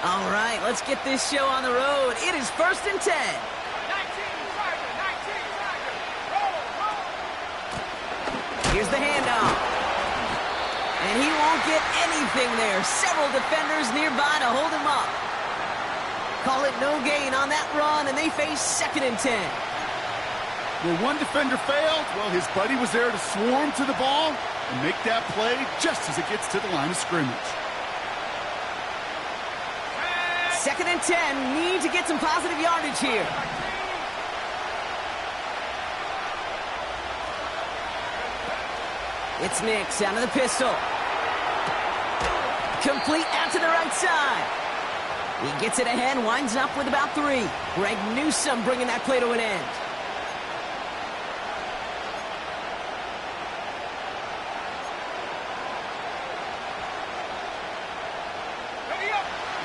All right, let's get this show on the road. It is 1st and 10. 19, Tiger, 19, Tiger. Roll. Here's the handoff. And he won't get anything there. Several defenders nearby to hold him up. Call it no gain on that run, and they face 2nd and 10. Where one defender failed, well, his buddy was there to swarm to the ball and make that play just as it gets to the line of scrimmage. 2nd and 10. Need to get some positive yardage here. It's Nix out of the pistol. Complete out to the right side. He gets it ahead, winds up with about 3. Greg Newsome bringing that play to an end.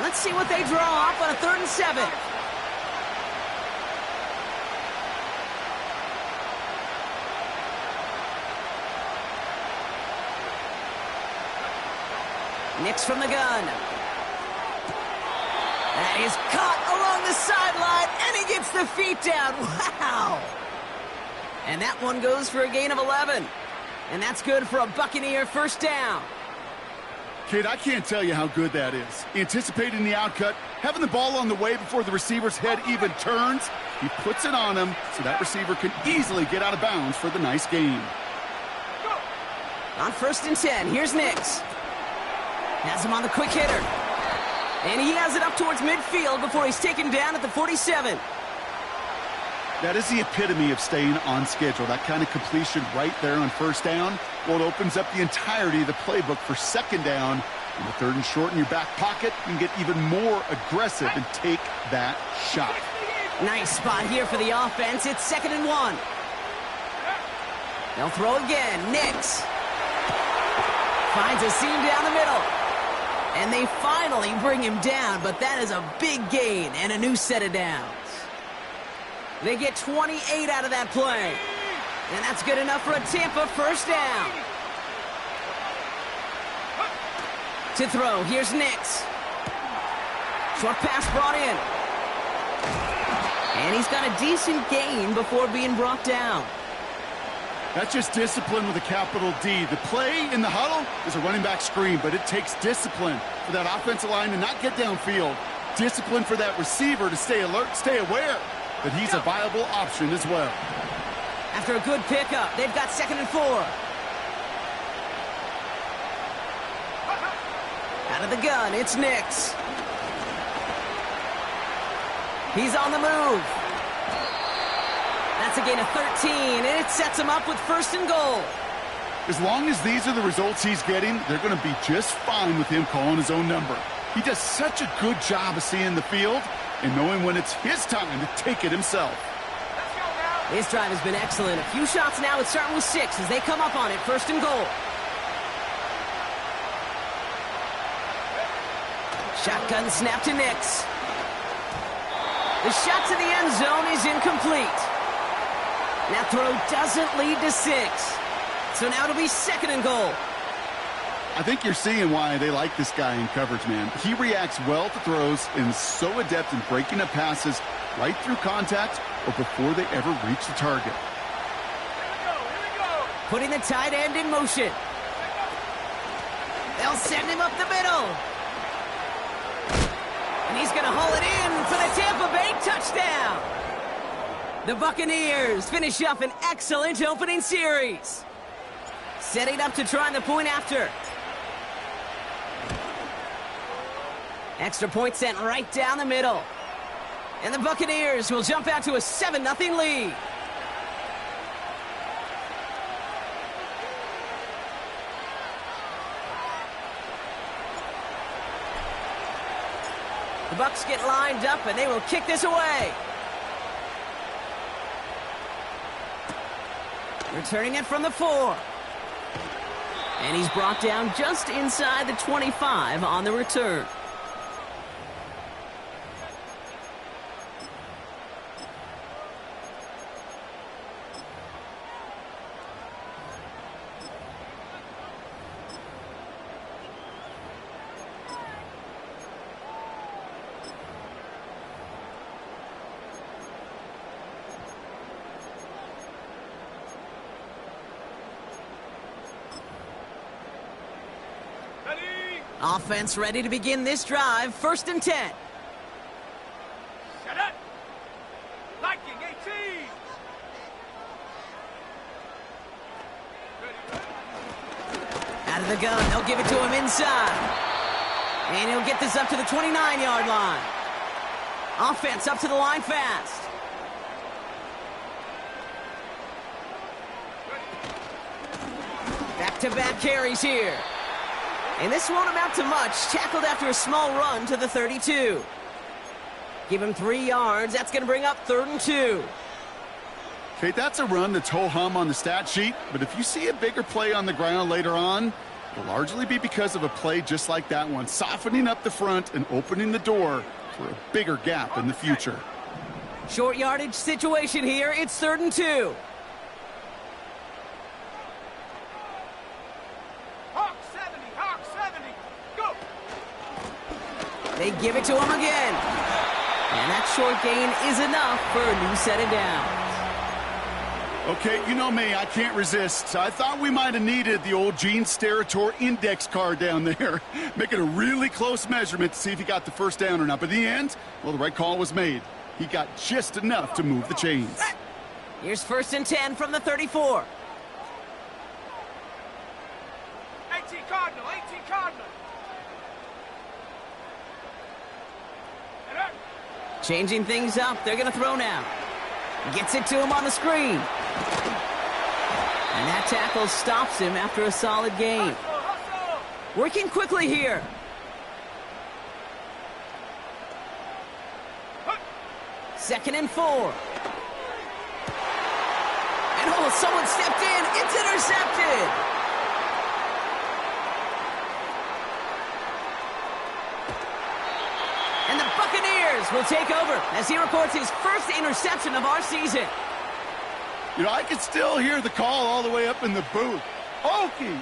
Let's see what they draw up on a 3rd and 7. Nix from the gun. That is caught along the sideline, and he gets the feet down. Wow! And that one goes for a gain of 11. And that's good for a Buccaneer 1st down. Kid, I can't tell you how good that is. Anticipating the outcut, having the ball on the way before the receiver's head even turns, he puts it on him so that receiver can easily get out of bounds for the nice gain. On 1st and 10, here's Nix. Has him on the quick hitter. And he has it up towards midfield before he's taken down at the 47. That is the epitome of staying on schedule. That kind of completion right there on 1st down. Well, it opens up the entirety of the playbook for 2nd down. In the 3rd and short in your back pocket, you can get even more aggressive and take that shot. Nice spot here for the offense. It's 2nd and 1. They'll throw again. Nix finds a seam down the middle. And they finally bring him down, but that is a big gain and a new set of downs. They get 28 out of that play. And that's good enough for a Tampa 1st down. To throw, here's Nix. Short pass brought in. And he's got a decent gain before being brought down. That's just discipline with a capital D. The play in the huddle is a running back screen, but it takes discipline for that offensive line to not get downfield. Discipline for that receiver to stay alert, stay aware that he's a viable option as well. After a good pickup, they've got 2nd and 4. Out of the gun, it's Nix. He's on the move. That's a gain of 13, and it sets him up with 1st and goal. As long as these are the results he's getting, they're going to be just fine with him calling his own number. He does such a good job of seeing the field and knowing when it's his time to take it himself. His drive has been excellent. A few shots now. It's starting with 6 as they come up on it. 1st and goal. Shotgun snap to Nix. The shot to the end zone is incomplete. That throw doesn't lead to 6. So now it'll be 2nd and goal. I think you're seeing why they like this guy in coverage, man. He reacts well to throws and is so adept in breaking up passes right through contact or before they ever reach the target. Here we go. Putting the tight end in motion. They'll send him up the middle. And he's going to haul it in for the Tampa Bay touchdown. The Buccaneers finish up an excellent opening series. Setting up to try the point after. Extra point sent right down the middle. And the Buccaneers will jump out to a 7-0 lead. The Bucs get lined up, and they will kick this away. Returning it from the 4. And he's brought down just inside the 25 on the return. Offense ready to begin this drive. 1st and 10. Set up. Liking 18. Out of the gun. They'll give it to him inside. And he'll get this up to the 29-yard line. Offense up to the line fast. Back-to-back carries here. And this won't amount to much. Tackled after a small run to the 32. Give him 3 yards. That's going to bring up 3rd and 2. Okay, that's a run that's ho-hum on the stat sheet, but if you see a bigger play on the ground later on, it'll largely be because of a play just like that one, softening up the front and opening the door for a bigger gap in the future. Short yardage situation here. It's 3rd and 2. Hawk 70, go! They give it to him again. And that short gain is enough for a new set of downs. Okay, you know me, I can't resist. I thought we might have needed the old Gene Steratore index card down there. Making a really close measurement to see if he got the first down or not. But in the end, well, the right call was made. He got just enough to move the chains. Here's 1st and 10 from the 34. 18 Cardinal. Set up. Changing things up. They're going to throw now. Gets it to him on the screen. And that tackle stops him after a solid gain. Hustle. Working quickly here. Second and 4. And oh, someone stepped in. It's intercepted. And the Buccaneers will take over as he records his first interception of our season. You know, I can still hear the call all the way up in the booth. Okie!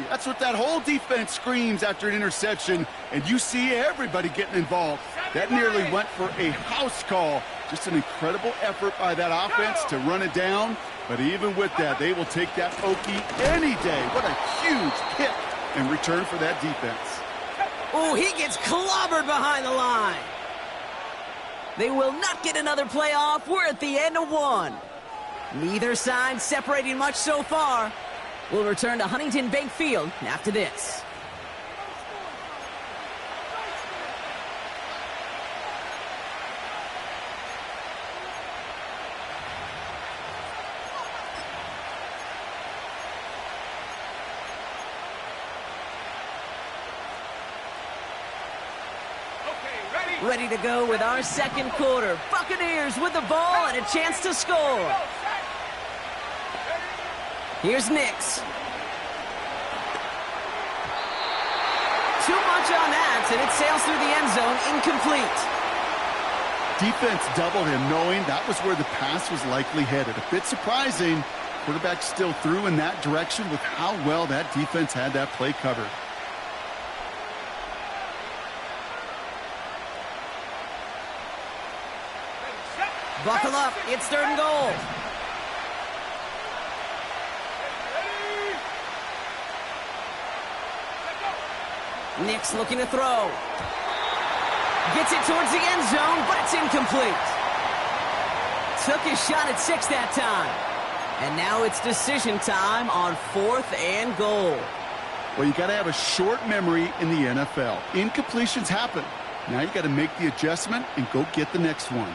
That's what that whole defense screams after an interception, and you see everybody getting involved. That nearly went for a house call. Just an incredible effort by that offense to run it down, but even with that, they will take that Okie any day. What a huge pick in return for that defense. Oh, he gets clobbered behind the line. They will not get another playoff. We're at the end of one. Neither side separating much so far. We'll return to Huntington Bank Field after this. Ready to go with our second quarter. Buccaneers with the ball and a chance to score. Here's Nix. Too much on that, and it sails through the end zone, incomplete. Defense doubled him, knowing that was where the pass was likely headed. A bit surprising. Quarterback still threw in that direction with how well that defense had that play covered. Buckle up. It's 3rd and goal. Nix looking to throw. Gets it towards the end zone, but it's incomplete. Took his shot at 6 that time. And now it's decision time on 4th and goal. Well, you got to have a short memory in the NFL. Incompletions happen. Now you got to make the adjustment and go get the next one.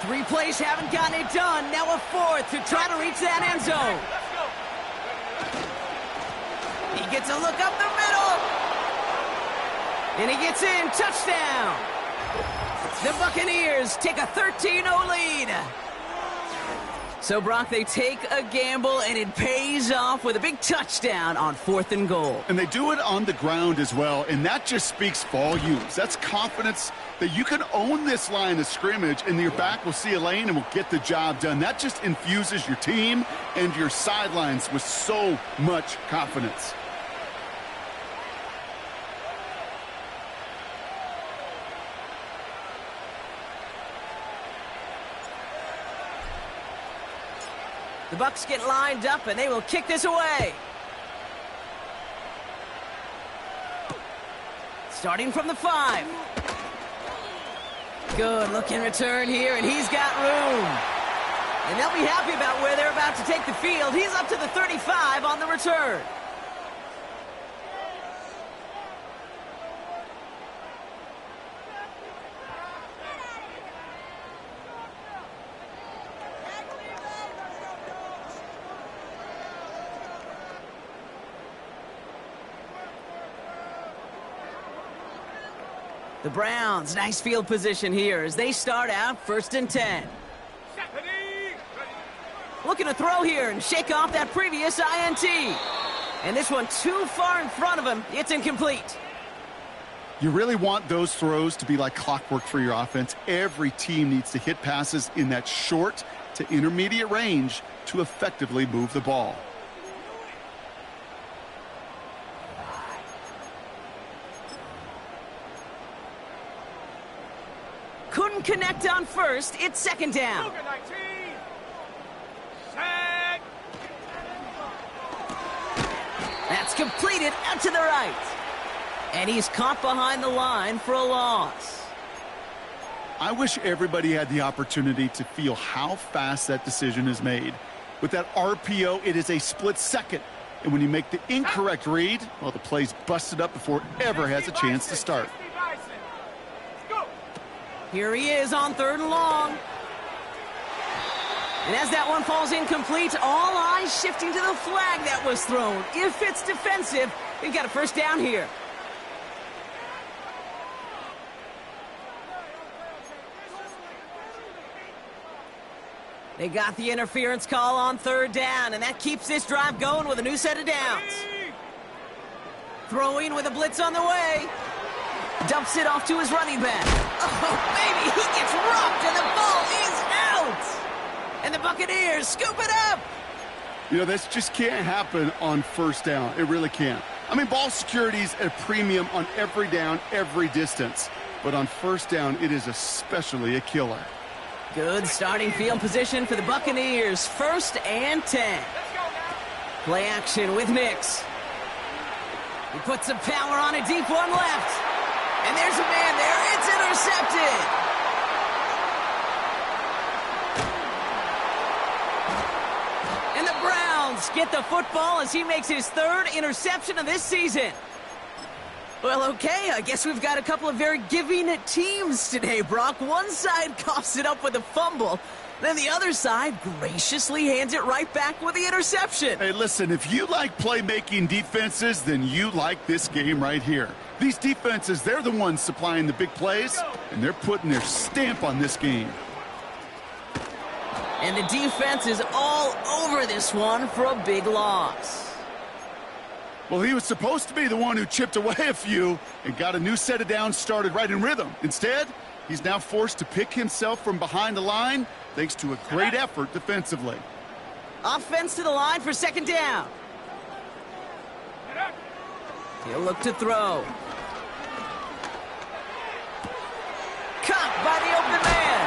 3 plays haven't gotten it done. Now a 4th to try to reach that end zone. He gets a look up the middle. And he gets in. Touchdown. The Buccaneers take a 13-0 lead. So, Brock, they take a gamble, and it pays off with a big touchdown on 4th and goal. And they do it on the ground as well, and that just speaks volumes. That's confidence that you can own this line of scrimmage, and your back will see a lane and will get the job done. That just infuses your team and your sidelines with so much confidence. The The Bucs get lined up, and they will kick this away. Starting from the 5. Good looking return here, and he's got room. And they'll be happy about where they're about to take the field. He's up to the 35 on the return. The Browns, nice field position here as they start out 1st and 10. Looking to throw here and shake off that previous INT. And this one too far in front of him. It's incomplete. You really want those throws to be like clockwork for your offense. Every team needs to hit passes in that short to intermediate range to effectively move the ball. Couldn't connect on first. It's 2nd down. That's completed out to the right. And he's caught behind the line for a loss. I wish everybody had the opportunity to feel how fast that decision is made. With that RPO, it is a split second. And when you make the incorrect read, well, the play's busted up before it ever has a chance to start. Here he is on 3rd and long. And as that one falls incomplete, all eyes shifting to the flag that was thrown. If it's defensive, they've got a 1st down here. They got the interference call on 3rd down, and that keeps this drive going with a new set of downs. Throwing with a blitz on the way. Dumps it off to his running back. Oh, baby, he gets rocked, and the ball is out. And the Buccaneers scoop it up. You know, this just can't happen on 1st down. It really can't. I mean, ball security's at a premium on every down, every distance. But on 1st down, it is especially a killer. Good starting field position for the Buccaneers. 1st and 10. Play action with Nix. He puts some power on a deep one left. And there's a man there. It's intercepted. And the Browns get the football as he makes his 3rd interception of this season. Well, okay, I guess we've got a couple of very giving teams today, Brock. One side coughs it up with a fumble. Then the other side graciously hands it right back with the interception. Hey, listen, if you like playmaking defenses, then you like this game right here. These defenses, they're the ones supplying the big plays, and they're putting their stamp on this game. And the defense is all over this one for a big loss. Well, he was supposed to be the one who chipped away a few and got a new set of downs started right in rhythm. Instead, he's now forced to pick himself from behind the line thanks to a great effort defensively. Offense to the line for 2nd down. He'll look to throw. Caught by the open man.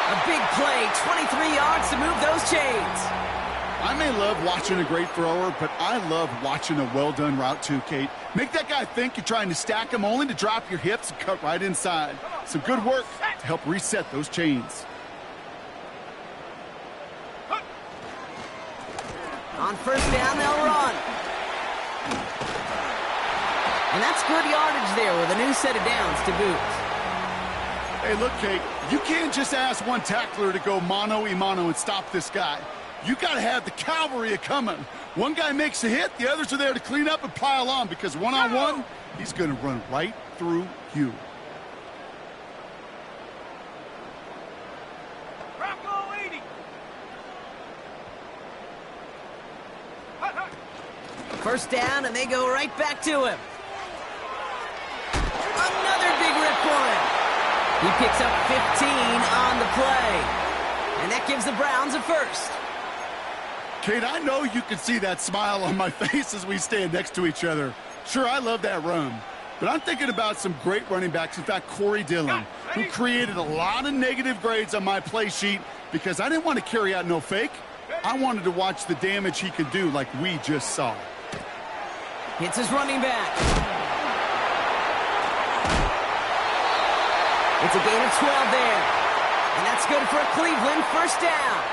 A big play, 23 yards to move those chains. I may love watching a great thrower, but I love watching a well-done route too, Kate. Make that guy think you're trying to stack him only to drop your hips and cut right inside. Some good work to help reset those chains. On 1st down, they'll run. And that's good yardage there with a new set of downs to boot. Hey, look, Kate, you can't just ask one tackler to go mano-a-mano and stop this guy. You got to have the cavalry coming. One guy makes a hit, the others are there to clean up and pile on because one-on-one, he's going to run right through you. Rocco 80. 1st down, and they go right back to him. Another big rip for him. He picks up 15 on the play. And that gives the Browns a 1st. Kate, I know you can see that smile on my face as we stand next to each other. Sure, I love that run. But I'm thinking about some great running backs. In fact, Corey Dillon. who created a lot of negative grades on my play sheet because I didn't want to carry out no fake. I wanted to watch the damage he could do like we just saw. Hits his running back. It's a gain of 12 there. And that's good for Cleveland. First down.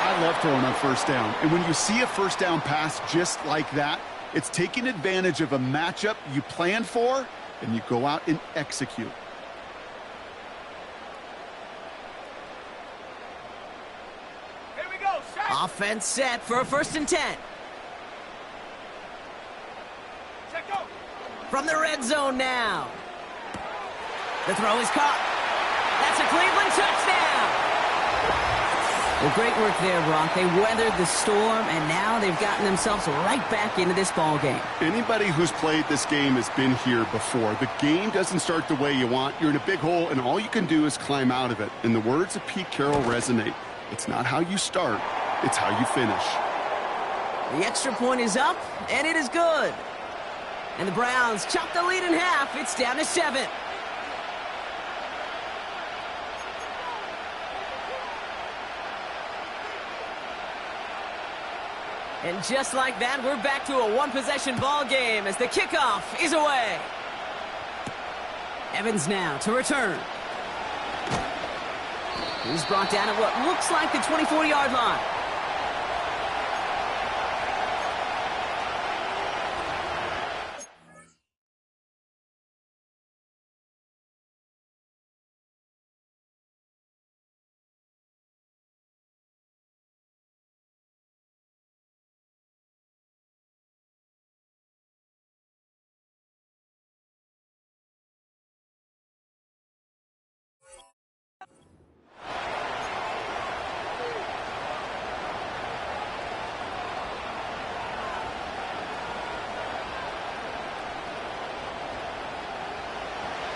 I love throwing on first down. And when you see a first down pass just like that, it's taking advantage of a matchup you planned for, and you go out and execute. Here we go. Set. Offense set for a 1st and 10. Set, go. From the red zone now. The throw is caught. That's a Cleveland touchdown. Well, great work there, Brock. They weathered the storm, and now they've gotten themselves right back into this ball game. Anybody who's played this game has been here before. The game doesn't start the way you want. You're in a big hole, and all you can do is climb out of it. And the words of Pete Carroll resonate. It's not how you start, it's how you finish. The extra point is up, and it is good. And the Browns chop the lead in half. It's down to 7. And just like that, we're back to a one-possession ball game as the kickoff is away. Evans now to return. He's brought down at what looks like the 24-yard line.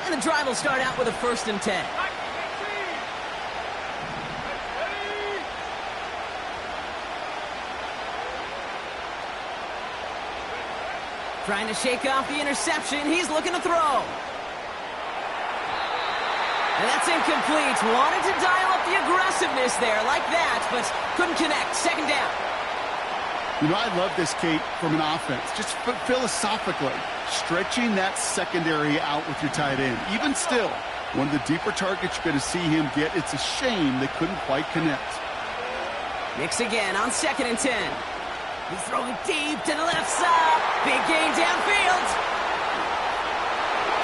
And the drive will start out with a 1st and 10. Trying to shake off the interception. He's looking to throw. And that's incomplete. Wanted to dial up the aggressiveness there like that, but couldn't connect. 2nd down. You know, I love this, Kate, from an offense. Just philosophically, stretching that secondary out with your tight end. Even still, one of the deeper targets you're going to see him get. It's a shame they couldn't quite connect. Mix again on 2nd and 10. He's throwing deep to the left side. Big gain downfield.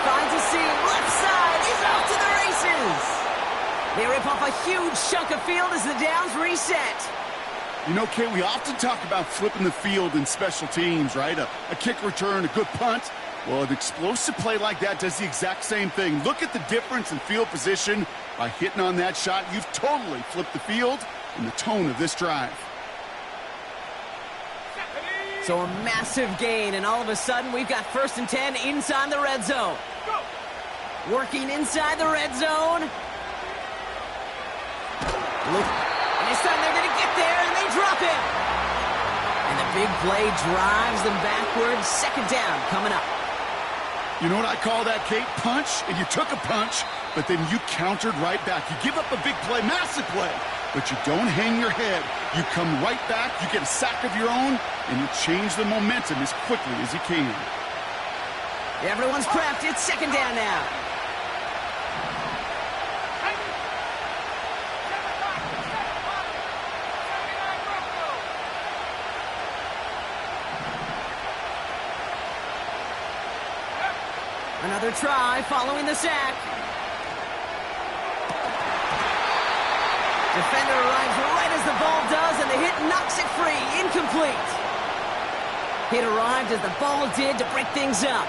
Finds a seam left side. He's off to the races. They rip off a huge chunk of field as the downs reset. You know, Kate, we often talk about flipping the field in special teams, right? A kick return, a good punt. Well, an explosive play like that does the exact same thing. Look at the difference in field position. By hitting on that shot, you've totally flipped the field and the tone of this drive. So a massive gain, and all of a sudden we've got 1st and 10 inside the red zone. Working inside the red zone. Look, and this time they're going to get there, and they drop him. And the big play drives them backwards. 2nd down coming up. You know what I call that, Kate? Punch, and you took a punch, but then you countered right back. You give up a big play, massive play, but you don't hang your head. You come right back, you get a sack of your own, and you change the momentum as quickly as you can. Everyone's prepped. It's 2nd down now. Another try following the sack. Defender arrives right as the ball does, and the hit knocks it free. Incomplete. Hit arrived as the ball did to break things up.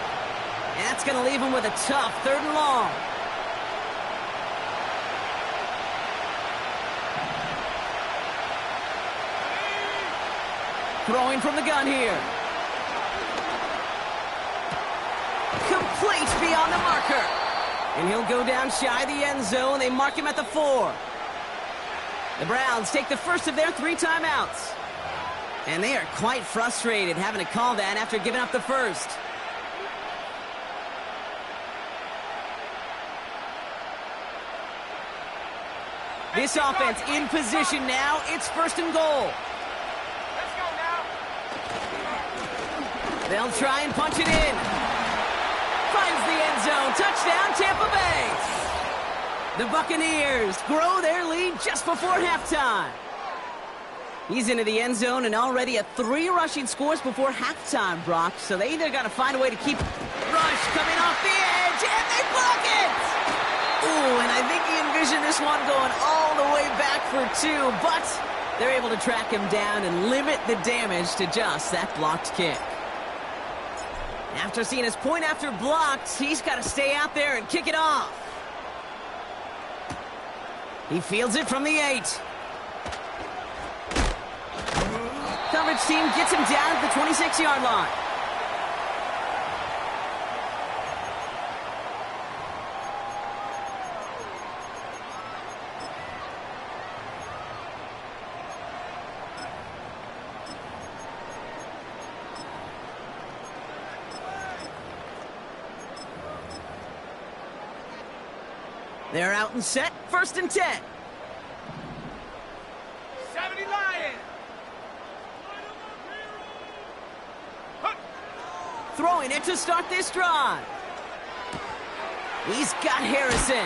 And that's going to leave him with a tough 3rd and long. Throwing from the gun here. Complete beyond the marker. And he'll go down shy of the end zone. They mark him at the 4. The Browns take the first of their 3 timeouts. And they are quite frustrated having to call that after giving up the first. This offense in position now. It's 1st and goal. Let's go now. They'll try and punch it in. Finds the end zone. Touchdown, Tampa Bay. The Buccaneers grow their lead just before halftime. He's into the end zone and already at 3 rushing scores before halftime, Brock. So they either got to find a way to keep Rush coming off the edge, and they block it! Ooh, and I think he envisioned this one going all the way back for 2, but they're able to track him down and limit the damage to just that blocked kick. After seeing his point after blocked, he's got to stay out there and kick it off. He fields it from the 8. Coverage team gets him down at the 26-yard line. They're out and set, 1st and 10. 70 Lions. Throwing it to start this drive. He's got Harrison.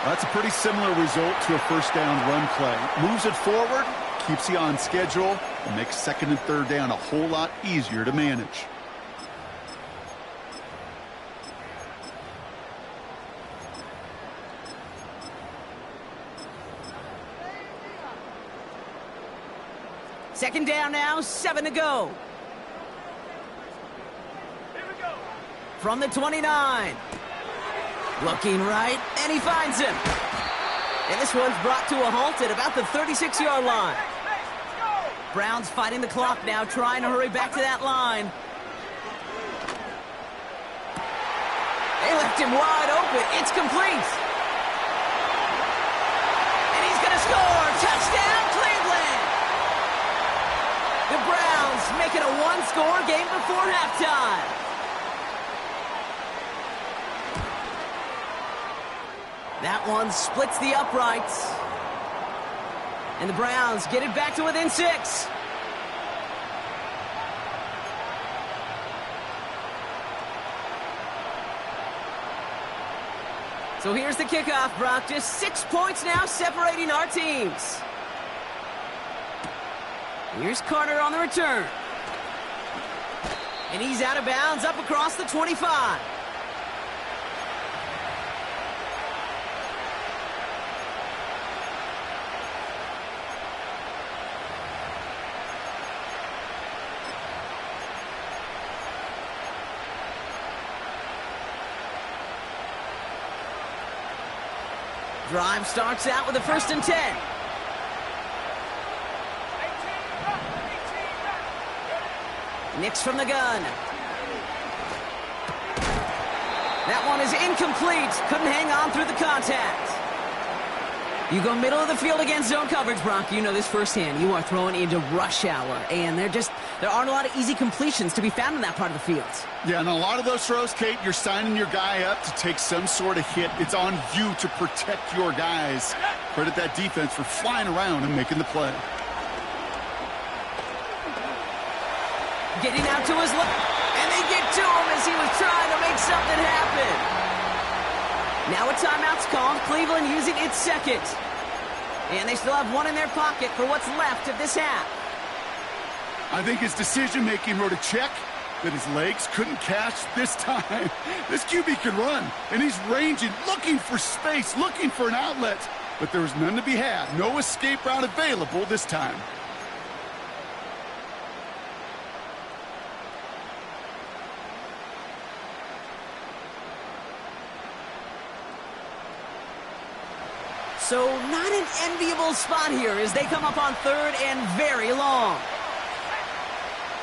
That's a pretty similar result to a 1st down run play. Moves it forward, keeps you on schedule, and makes 2nd and 3rd down a whole lot easier to manage. Second down now, 7 to go. Here we go. From the 29. Looking right, and he finds him. And this one's brought to a halt at about the 36-yard line. Hey, let's go. Browns fighting the clock now, trying to hurry back to that line. They left him wide open. It's complete. And he's going to score. Touchdown, Cleveland. The Browns make it a 1-score game before halftime. That one splits the uprights. And the Browns get it back to within 6. So here's the kickoff, Brock. Just 6 points now separating our teams. Here's Carter on the return. And he's out of bounds up across the 25. Drive starts out with a 1st and 10. 18 back. Nix from the gun. That one is incomplete. Couldn't hang on through the contact. You go middle of the field against zone coverage, Brock. You know this firsthand. You are throwing into rush hour, and there aren't a lot of easy completions to be found in that part of the field. Yeah, and a lot of those throws, Kate, you're signing your guy up to take some sort of hit. It's on you to protect your guys. Credit that defense for flying around and making the play. Getting out to his left, and they get to him as he was trying to make something happen. Now a timeout's called. Cleveland using its 2nd. And they still have 1 in their pocket for what's left of this half. I think his decision-making wrote a check that his legs couldn't catch this time. This QB can run, and he's ranging, looking for space, looking for an outlet. But there was none to be had. No escape route available this time. So not an enviable spot here as they come up on 3rd and very long.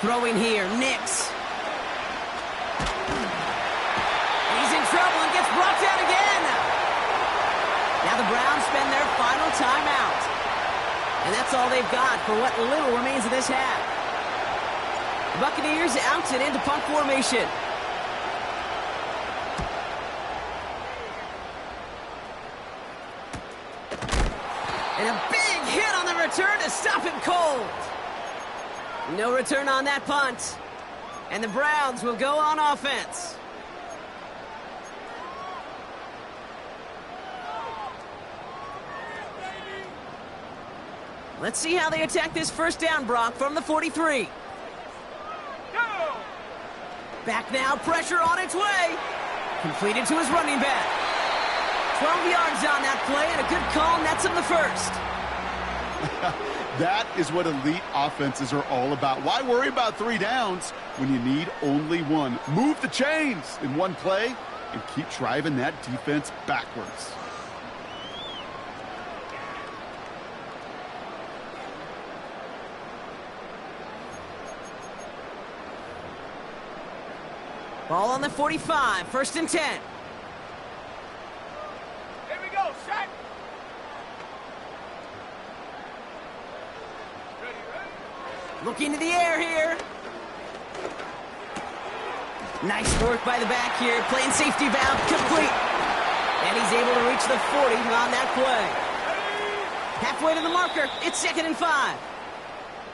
Throwing here, Nix. He's in trouble and gets brought down again. Now the Browns spend their final timeout. And that's all they've got for what little remains of this half. The Buccaneers out and into punt formation. return to stop him cold. No return on that punt. And the Browns will go on offense. Let's see how they attack this first down, Brock, from the 43. Go! Back now, pressure on its way. Completed to his running back. 12 yards on that play, and a good call nets him the first. That is what elite offenses are all about. Why worry about 3 downs when you need only one? Move the chains in one play and keep driving that defense backwards. Ball on the 45, 1st and 10. Here we go, set. Ready, ready? Looking to the air here. Nice work by the back here. Playing safety valve complete. And he's able to reach the 40 on that play. Halfway to the marker. It's 2nd and 5.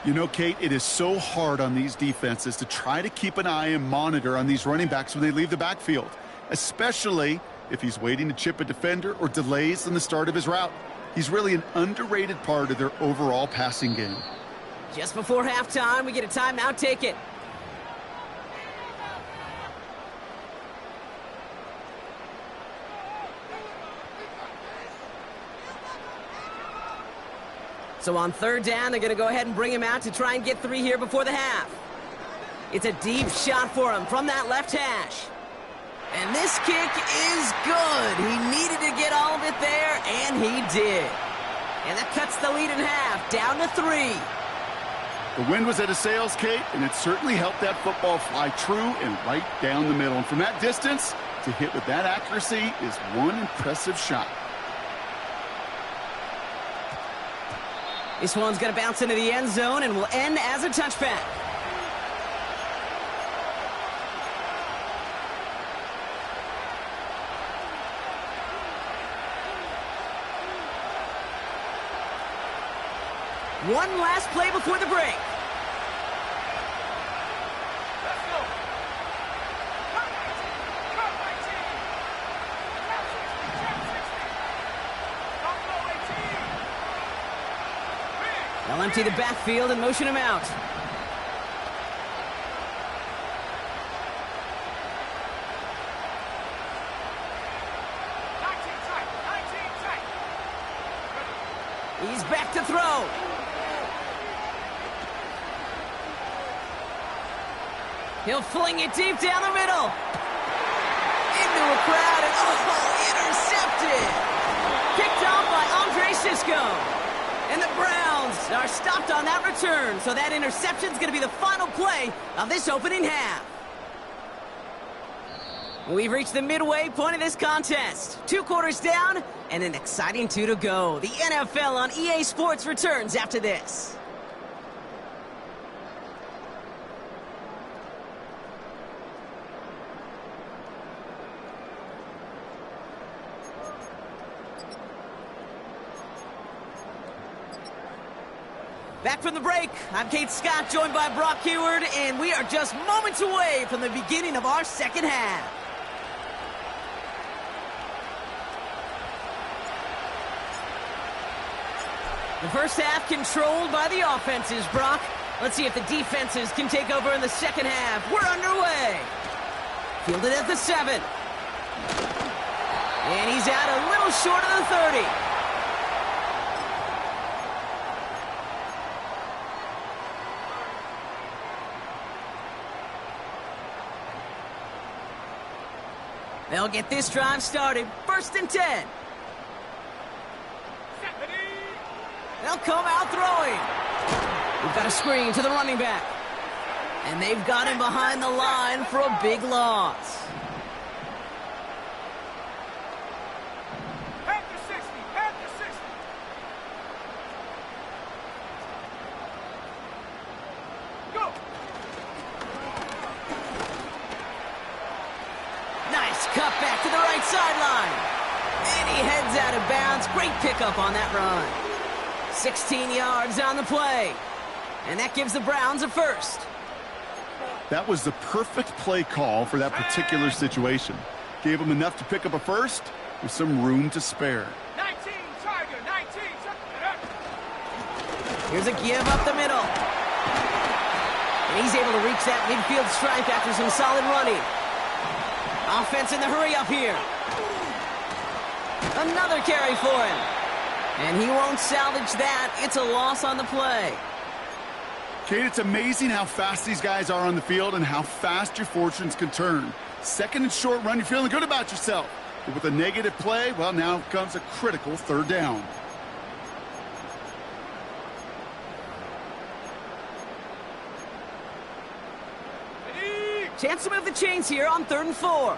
You know, Kate, it is so hard on these defenses to try to keep an eye and monitor on these running backs when they leave the backfield, especially if he's waiting to chip a defender or delays in the start of his route. He's really an underrated part of their overall passing game. Just before halftime, we get a timeout. Take it. So on 3rd down, they're going to go ahead and bring him out to try and get 3 here before the half. It's a deep shot for him from that left hash. And this kick is good. He needed to get all of it there, and he did. And that cuts the lead in half, down to 3. The wind was at a sails, Kate, and it certainly helped that football fly true and right down the middle. And from that distance, to hit with that accuracy is one impressive shot. This one's going to bounce into the end zone and will end as a touchback. One last play before the break. Let's go. Come, 19. Come, 19. Trap 60. Trap 60. Don't go 18. They'll empty the backfield and motion him out. He's back to throw. He'll fling it deep down the middle. Into a crowd and intercepted. Picked off by Andre Sisco. And the Browns are stopped on that return, so that interception's going to be the final play of this opening half. We've reached the midway point of this contest. 2 quarters down and an exciting 2 to go. The NFL on EA Sports returns after this. Back from the break, I'm Kate Scott, joined by Brock Heward, and we are just moments away from the beginning of our second half. The first half controlled by the offenses, Brock. Let's see if the defenses can take over in the second half. We're underway. Fielded at the 7. And he's out a little short of the 30. They'll get this drive started. 1st and 10. They'll come out throwing. We've got a screen to the running back. And they've got him behind the line for a big loss. Head to 60. Head to 60. Go. Nice cut back to the right sideline. And he heads out of bounds. Great pickup on that run. 16 yards on the play. And that gives the Browns a first. That was the perfect play call for that particular situation. Gave them enough to pick up a first with some room to spare. 19, Tiger, 19. Here's a give up the middle. And he's able to reach that midfield stripe after some solid running. Offense in the hurry up here. Another carry for him. And he won't salvage that. It's a loss on the play. Kate, it's amazing how fast these guys are on the field and how fast your fortunes can turn. Second and short run, you're feeling good about yourself. But with a negative play, well, now comes a critical third down. Chance to move the chains here on 3rd and 4.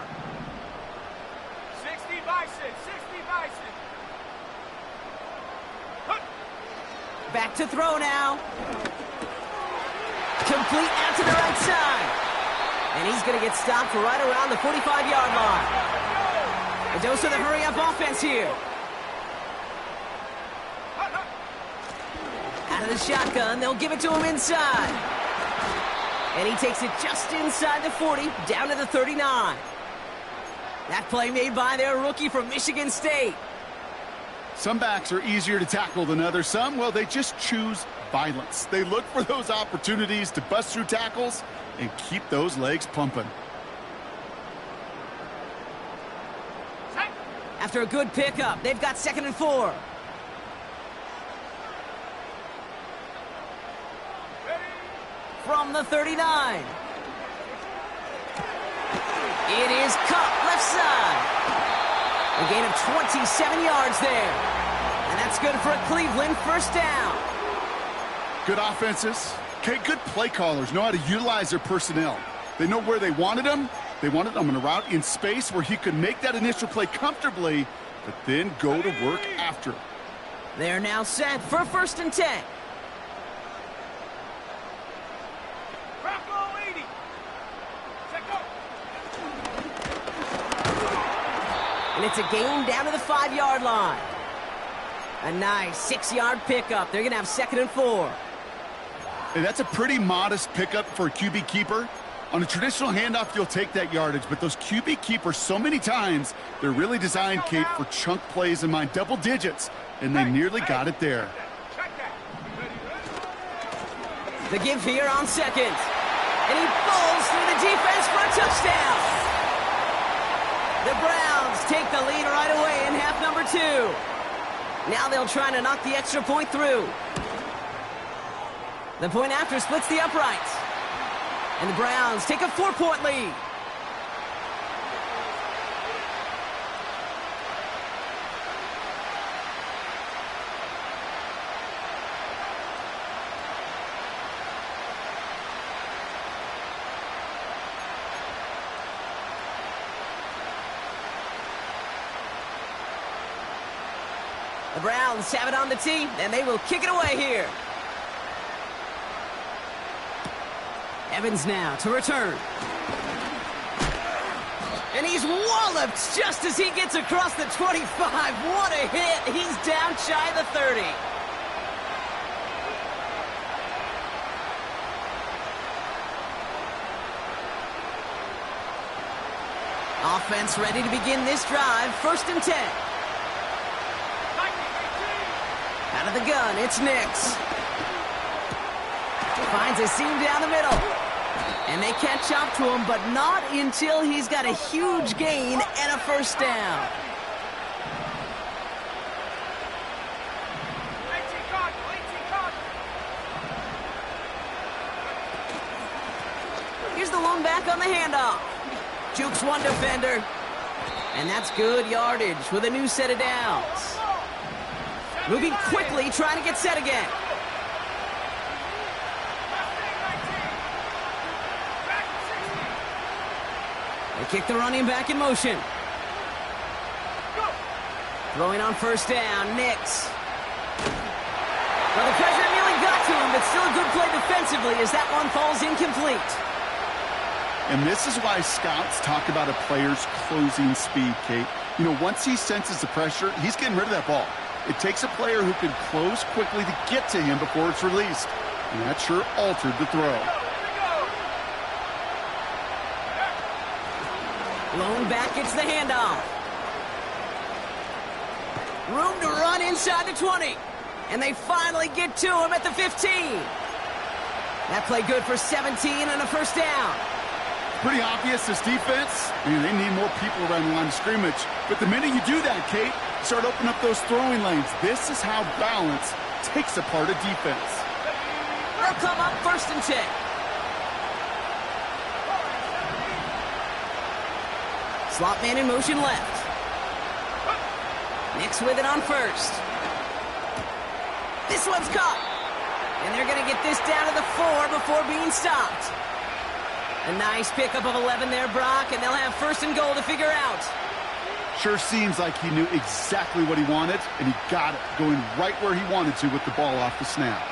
60 Bison, 60 Bison. Back to throw now. Complete out to the right side. And he's going to get stopped right around the 45-yard line. A dose of the hurry-up offense here. Out of the shotgun, they'll give it to him inside. And he takes it just inside the 40, down to the 39. That play made by their rookie from Michigan State. Some backs are easier to tackle than others. Some, well, they just choose violence. They look for those opportunities to bust through tackles and keep those legs pumping. After a good pickup, they've got 2nd and 4. From the 39. It is cut left side. A gain of 27 yards there. And that's good for a Cleveland first down. Good offenses. Okay, good play callers know how to utilize their personnel. They know where they wanted them. They wanted them in a route in space where he could make that initial play comfortably, but then go to work after. They're now set for 1st and 10. And it's a gain down to the 5-yard line. A nice 6-yard pickup. They're going to have 2nd and 4. Hey, that's a pretty modest pickup for a QB keeper. On a traditional handoff, you'll take that yardage, but those QB keepers, so many times, they're really designed, Kate, for chunk plays in mind, double digits, and they nearly got it there. The give here on 2nd. And he falls through the defense for a touchdown. The Browns take the lead right away in half number 2. Now they'll try to knock the extra point through. The point after splits the uprights. And the Browns take a 4-point lead. The Browns have it on the tee, and they will kick it away here. Evans now to return. And he's walloped just as he gets across the 25. What a hit. He's down shy of the 30. Offense ready to begin this drive. 1st and 10. Out of the gun, it's Nix. Finds a seam down the middle. And they catch up to him, but not until he's got a huge gain and a first down. Here's the lone back on the handoff. Jukes one defender. And that's good yardage with a new set of downs. Moving quickly, trying to get set again. They kick the running back in motion. Throwing on first down, Nix. Well, the pressure nearly got to him, but still a good play defensively as that one falls incomplete. And this is why scouts talk about a player's closing speed, Kate. You know, once he senses the pressure, he's getting rid of that ball. It takes a player who can close quickly to get to him before it's released. And that sure altered the throw. Lone back gets the handoff. Room to run inside the 20. And they finally get to him at the 15. That play good for 17 and a first down. Pretty obvious this defense. I mean, they need more people around the line of scrimmage. But the minute you do that, Kate, start opening up those throwing lanes. This is how balance takes apart a defense. They'll come up 1st and 10. Slot man in motion left. Nix with it on 1st. This one's caught. And they're going to get this down to the 4 before being stopped. A nice pickup of 11 there, Brock, and they'll have 1st and goal to figure out. Sure seems like he knew exactly what he wanted, and he got it, going right where he wanted to with the ball off the snap.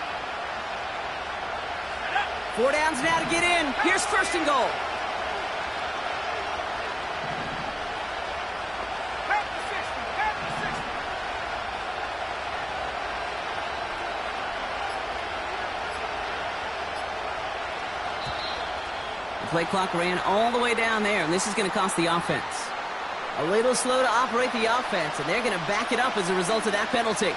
4 downs now to get in. Here's 1st and goal. Play clock ran all the way down there, and this is going to cost the offense. A little slow to operate the offense, and they're going to back it up as a result of that penalty.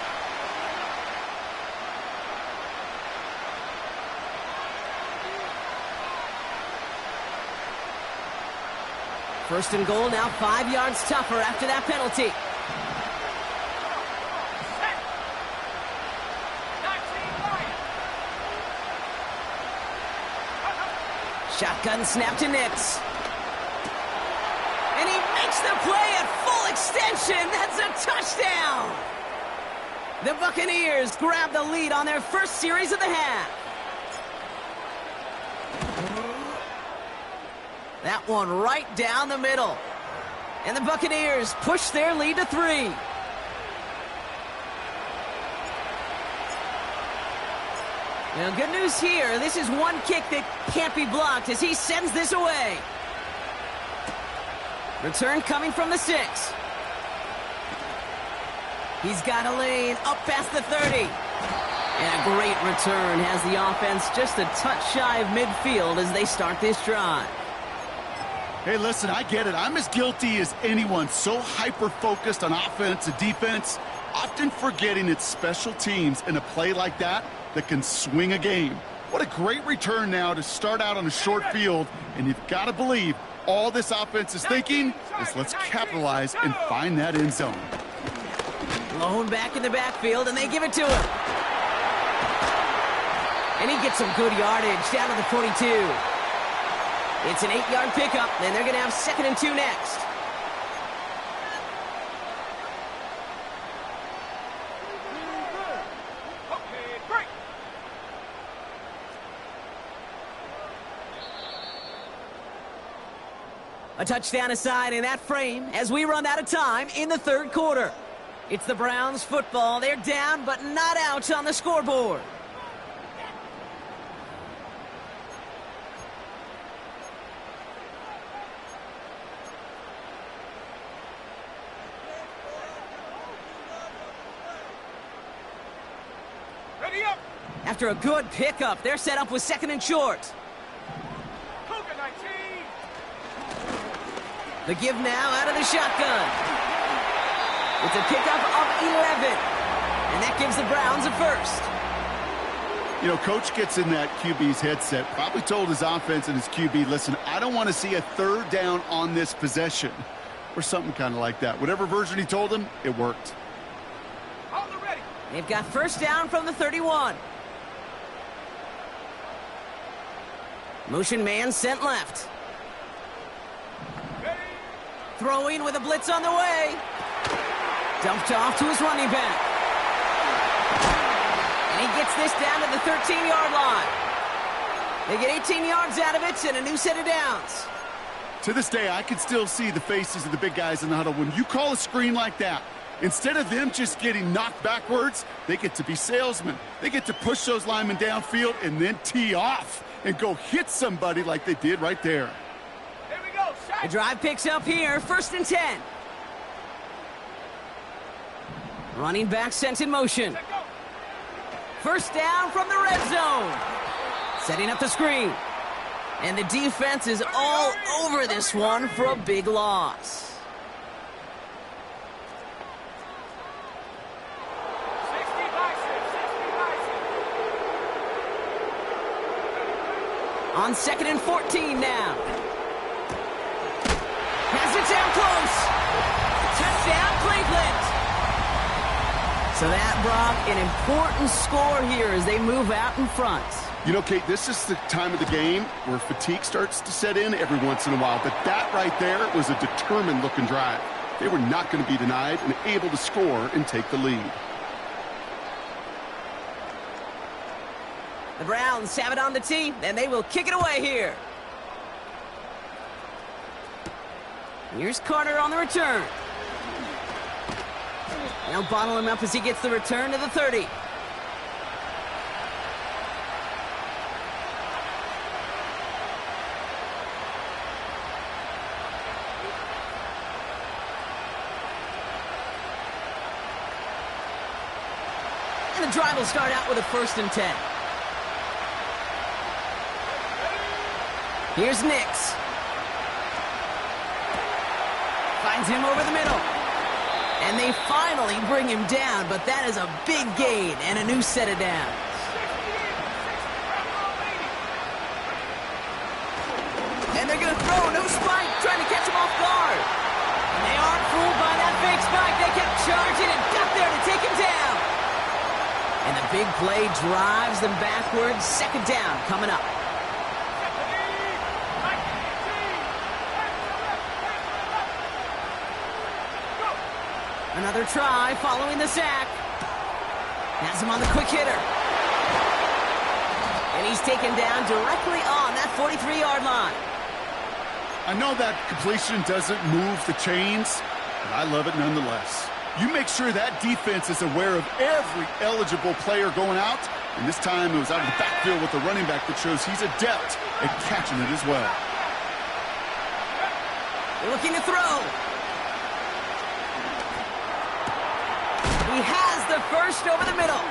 First and goal, now 5 yards tougher after that penalty. Shotgun snap to Nix. And he makes the play at full extension. That's a touchdown. The Buccaneers grab the lead on their first series of the half. That one right down the middle. And the Buccaneers push their lead to 3. Well, good news here. This is one kick that can't be blocked as he sends this away. Return coming from the 6. He's got a lane up past the 30. And a great return has the offense just a touch shy of midfield as they start this drive. Hey, listen, I get it. I'm as guilty as anyone. So hyper-focused on offense and defense, often forgetting it's special teams in a play like that can swing a game. What a great return now to start out on a short field, and you've got to believe all this offense is thinking is let's capitalize and find that end zone. Lone back in the backfield, and they give it to him. And he gets some good yardage down to the 42. It's an 8-yard pickup, and they're going to have 2nd and 2 next. A touchdown aside in that frame as we run out of time in the 3rd quarter. It's the Browns football. They're down but not out on the scoreboard. Ready up. After a good pickup, they're set up with 2nd and short. The give now out of the shotgun. It's a pickup of 11. And that gives the Browns a 1st. You know, Coach gets in that QB's headset, probably told his offense and his QB, listen, I don't want to see a 3rd down on this possession. Or something kind of like that. Whatever version he told him, it worked. Hold it ready. They've got 1st down from the 31. Motion man sent left. Throwing with a blitz on the way. Dumped off to his running back. And he gets this down to the 13-yard line. They get 18 yards out of it and a new set of downs. To this day, I can still see the faces of the big guys in the huddle. When you call a screen like that, instead of them just getting knocked backwards, they get to be salesmen. They get to push those linemen downfield and then tee off and go hit somebody like they did right there. The drive picks up here, 1st and 10. Running back sent in motion. First down from the red zone. Setting up the screen. And the defense is all over this one for a big loss. On 2nd and 14 now. Has it down close. Touchdown, Cleveland. So that, Brock, an important score here as they move out in front. You know, Kate, this is the time of the game where fatigue starts to set in every once in a while. But that right there was a determined-looking drive. They were not going to be denied and able to score and take the lead. The Browns have it on the tee, and they will kick it away here. Here's Carter on the return. They'll bottle him up as he gets the return to the 30. And the drive will start out with a 1st and 10. Here's Nix. Finds him over the middle. And they finally bring him down, but that is a big gain and a new set of downs. And they're going to throw, no spike, trying to catch him off guard. And they aren't fooled by that fake spike. They kept charging and got there to take him down. And the big play drives them backwards. 2nd down coming up. Another try following the sack. Has him on the quick hitter. And he's taken down directly on that 43-yard line. I know that completion doesn't move the chains, but I love it nonetheless. You make sure that defense is aware of every eligible player going out, and this time it was out of the backfield with the running back that shows he's adept at catching it as well. Looking to throw. He has the first over the middle.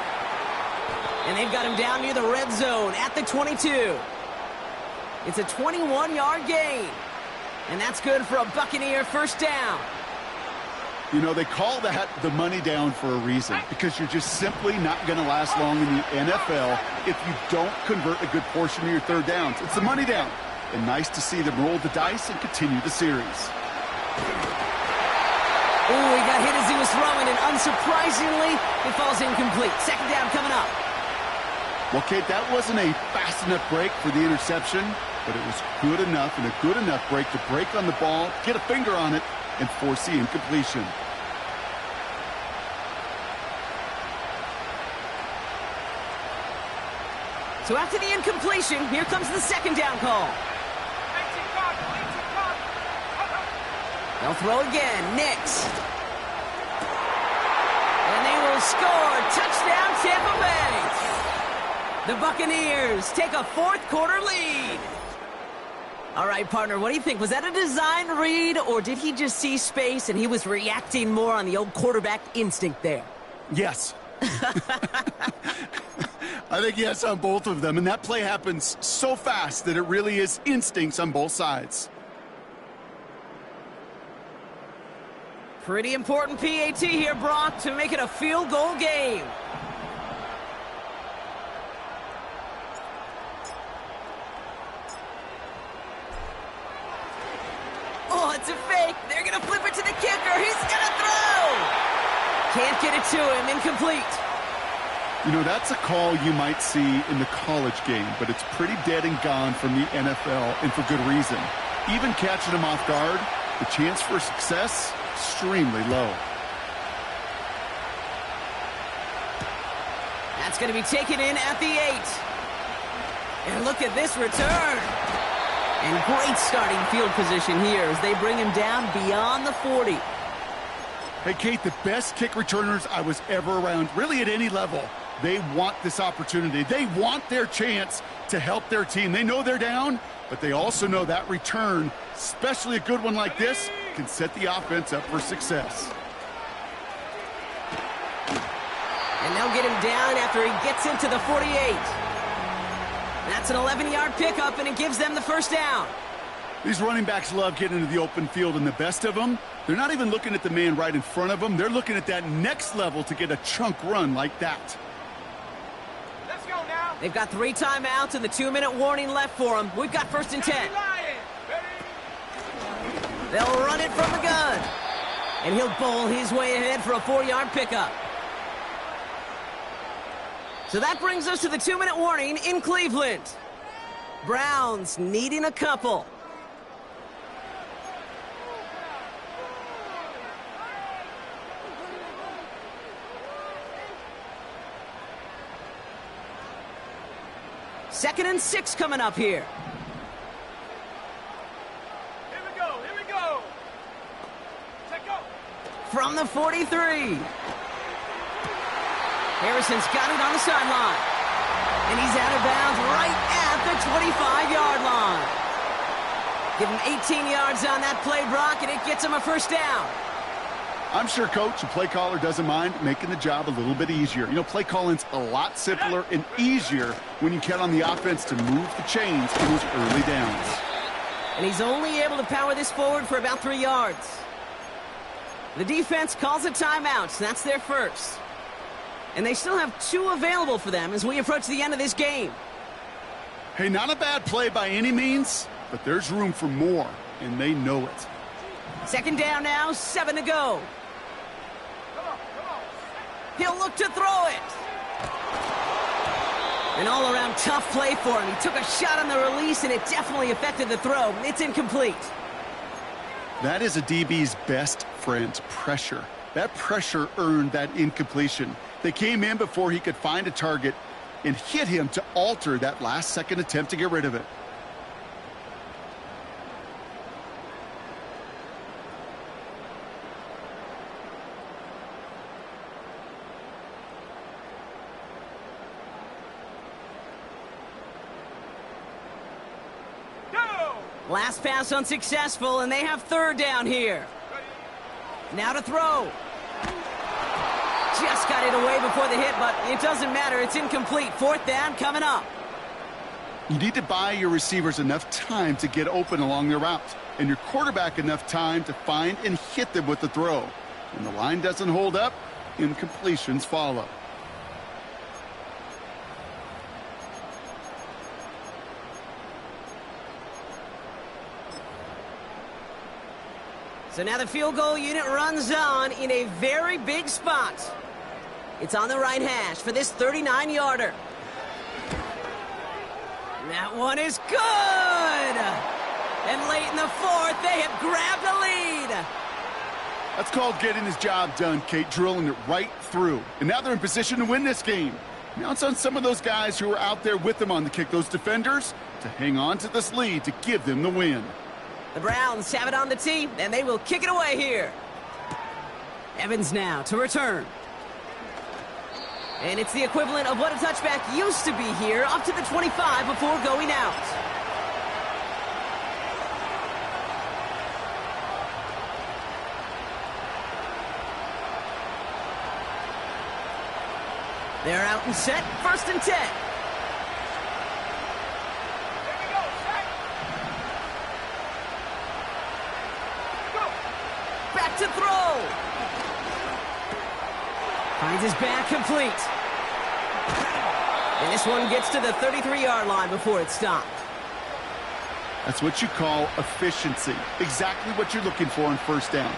And they've got him down near the red zone at the 22. It's a 21-yard gain. And that's good for a Buccaneer 1st down. You know, they call that the money down for a reason, because you're just simply not going to last long in the NFL if you don't convert a good portion of your 3rd downs. It's the money down. And nice to see them roll the dice and continue the series. Oh, he got hit as he was throwing, and unsurprisingly, it falls incomplete. 2nd down coming up. Well, Kate, that wasn't a fast enough break for the interception, but it was good enough and a good enough break to break on the ball, get a finger on it, and force the incompletion. So after the incompletion, here comes the 2nd down call. They'll throw again. Nix. And they will score. Touchdown, Tampa Bay. The Buccaneers take a 4th quarter lead. All right, partner, what do you think? Was that a design read, or did he just see space and he was reacting more on the old quarterback instinct there? Yes. I think yes on both of them, and that play happens so fast that it really is instincts on both sides. Pretty important PAT here, Brock, to make it a field goal game. Oh, it's a fake. They're going to flip it to the kicker. He's going to throw. Can't get it to him. Incomplete. You know, that's a call you might see in the college game, but it's pretty dead and gone from the NFL, and for good reason. Even catching him off guard, the chance for success, extremely low. That's going to be taken in at the 8. And look at this return. And great starting field position here as they bring him down beyond the 40. Hey, Kate, the best kick returners I was ever around, really at any level, they want this opportunity. They want their chance to help their team. They know they're down, but they also know that return, especially a good one like this, can set the offense up for success. And they'll get him down after he gets into the 48. That's an 11-yard pickup, and it gives them the first down. These running backs love getting into the open field, and the best of them, they're not even looking at the man right in front of them. They're looking at that next level to get a chunk run like that. Let's go now. They've got 3 timeouts and the 2-minute warning left for them. We've got 1st and 10. They'll run it from the gun. And he'll bowl his way ahead for a 4-yard pickup. So that brings us to the 2-minute warning in Cleveland. Browns needing a couple. Second and 6 coming up here. Here we go. Take go. From the 43. Harrison's got it on the sideline. And he's out of bounds right at the 25-yard line. Give him 18 yards on that play, Brock, and it gets him a first down. I'm sure Coach and play caller doesn't mind making the job a little bit easier. You know, play calling's a lot simpler and easier when you count on the offense to move the chains in those early downs. And he's only able to power this forward for about 3 yards. The defense calls a timeout, so that's their first. And they still have 2 available for them as we approach the end of this game. Hey, not a bad play by any means, but there's room for more, and they know it. Second down now, 7 to go. He'll look to throw it. An all-around tough play for him. He took a shot on the release, and it definitely affected the throw. It's incomplete. That is a DB's best friend, pressure. That pressure earned that incompletion. They came in before he could find a target and hit him to alter that last-second attempt to get rid of it. Last pass unsuccessful, and they have 3rd down here. Now to throw. Just got it away before the hit, but it doesn't matter. It's incomplete. 4th down coming up. You need to buy your receivers enough time to get open along their route, and your quarterback enough time to find and hit them with the throw. When the line doesn't hold up, incompletions follow. So now the field goal unit runs on in a very big spot. It's on the right hash for this 39-yarder. That one is good! And late in the 4th, they have grabbed the lead. That's called getting his job done, Kate, drilling it right through. And now they're in position to win this game. Now it's on some of those guys who are out there with them on the kick, those defenders, to hang on to this lead to give them the win. The Browns have it on the tee, and they will kick it away here. Evans now to return. And it's the equivalent of what a touchback used to be here, up to the 25 before going out. They're out and set, 1st and 10. Back to throw. Finds his back complete. And this one gets to the 33-yard line before it's stopped. That's what you call efficiency. Exactly what you're looking for on 1st down.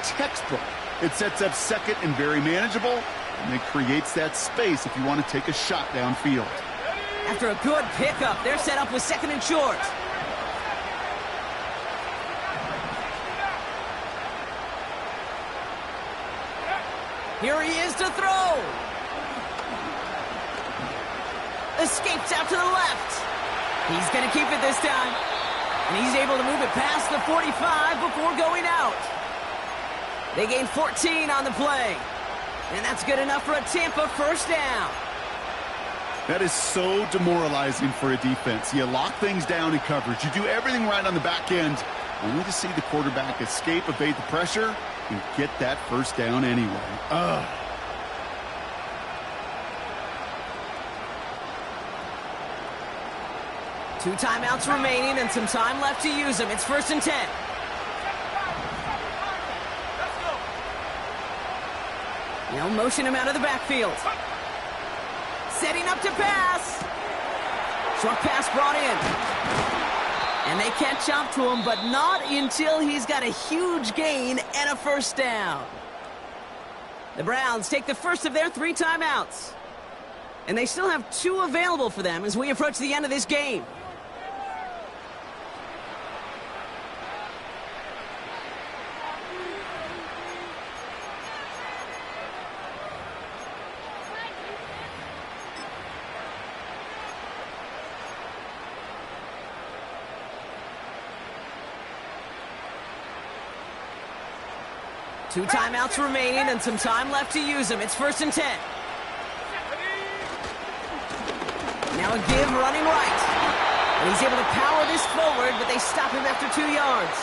Textbook. It sets up 2nd and very manageable, and it creates that space if you want to take a shot downfield. After a good pickup, they're set up with 2nd and short. Here he is to throw. Escapes out to the left. He's going to keep it this time. And he's able to move it past the 45 before going out. They gain 14 on the play. And that's good enough for a Tampa 1st down. That is so demoralizing for a defense. You lock things down in coverage. You do everything right on the back end, only to see the quarterback escape, evade the pressure, and get that 1st down anyway. Ugh. 2 timeouts remaining and some time left to use them. It's 1st and 10. They'll motion him out of the backfield. Setting up to pass. Short pass brought in. And they catch up to him, but not until he's got a huge gain and a 1st down. The Browns take the first of their 3 timeouts. And they still have 2 available for them as we approach the end of this game. Two timeouts remaining and some time left to use them. It's 1st and 10. Now a give running right. And he's able to power this forward, but they stop him after 2 yards.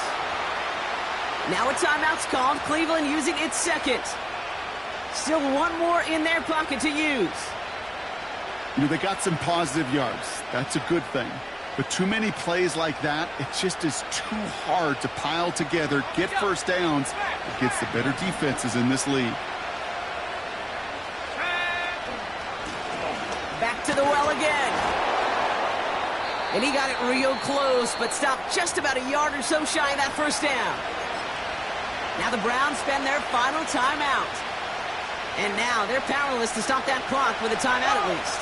Now a timeout's called. Cleveland using its second. Still 1 more in their pocket to use. You know, they got some positive yards. That's a good thing. But too many plays like that, it just is too hard to pile together, get 1st downs against the better defenses in this league. Back to the well again. And he got it real close, but stopped just about a yard or so shy of that 1st down. Now the Browns spend their final timeout. And now they're powerless to stop that clock with a timeout at least.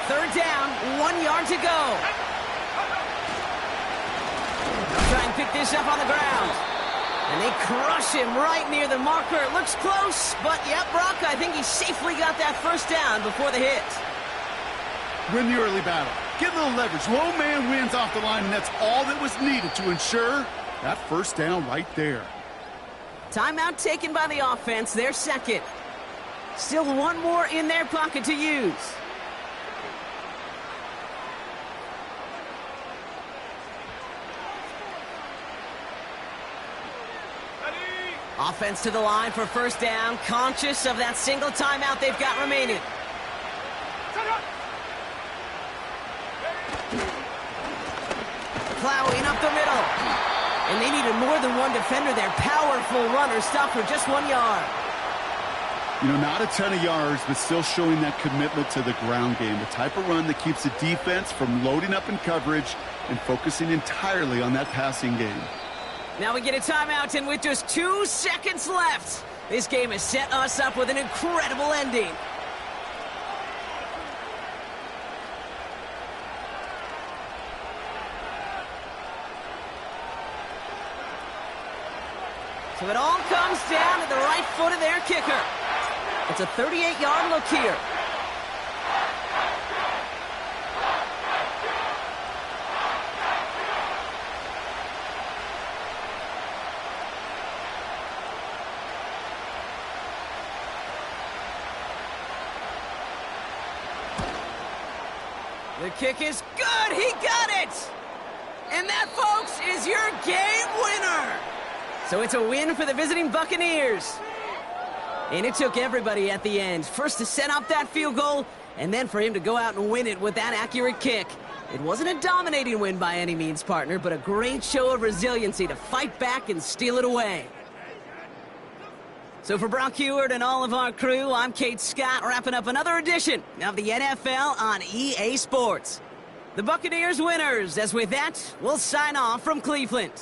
3rd down, 1 yard to go. They'll try and pick this up on the ground. And they crush him right near the marker. It looks close, but yep, Brock, I think he safely got that 1st down before the hit. Win the early battle. Get a little leverage. Low man wins off the line, and that's all that was needed to ensure that 1st down right there. Timeout taken by the offense, their second. Still 1 more in their pocket to use. Offense to the line for 1st down, conscious of that single timeout they've got remaining. Plowing up the middle. And they needed more than 1 defender there. Powerful runner, stopped for just 1 yard. You know, not a ton of yards, but still showing that commitment to the ground game. The type of run that keeps the defense from loading up in coverage and focusing entirely on that passing game. Now we get a timeout, and with just 2 seconds left, this game has set us up with an incredible ending. So it all comes down to the right foot of their kicker. It's a 38-yard look here. The kick is good. He got it. And that, folks, is your game winner. So it's a win for the visiting Buccaneers. And it took everybody at the end. First to set up that field goal, and then for him to go out and win it with that accurate kick. It wasn't a dominating win by any means, partner, but a great show of resiliency to fight back and steal it away. So for Brock Heward and all of our crew, I'm Kate Scott, wrapping up another edition of the NFL on EA Sports. The Buccaneers winners, as with that, we'll sign off from Cleveland.